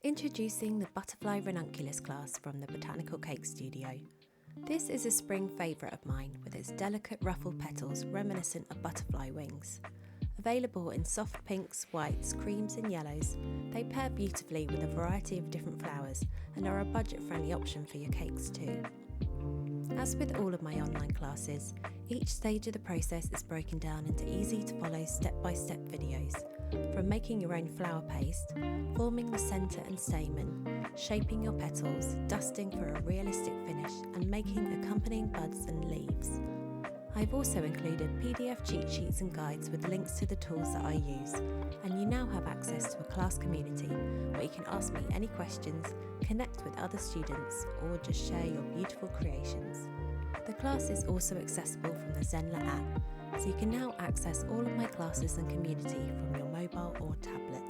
Introducing the Butterfly Ranunculus Class from the Botanical Cake Studio. This is a spring favourite of mine with its delicate ruffled petals reminiscent of butterfly wings. Available in soft pinks, whites, creams and yellows, they pair beautifully with a variety of different flowers and are a budget-friendly option for your cakes too. As with all of my online classes, each stage of the process is broken down into easy-to-follow step-by-step videos, from making your own flower paste, forming the centre and stamen, shaping your petals, dusting for a realistic finish and making accompanying buds and leaves. I've also included PDF cheat sheets and guides with links to the tools that I use, and you now have access to a class community where you can ask me any questions, connect with other students, or just share your beautiful creations. The class is also accessible from the Zenler app, so you can now access all of my classes and community from your mobile or tablet.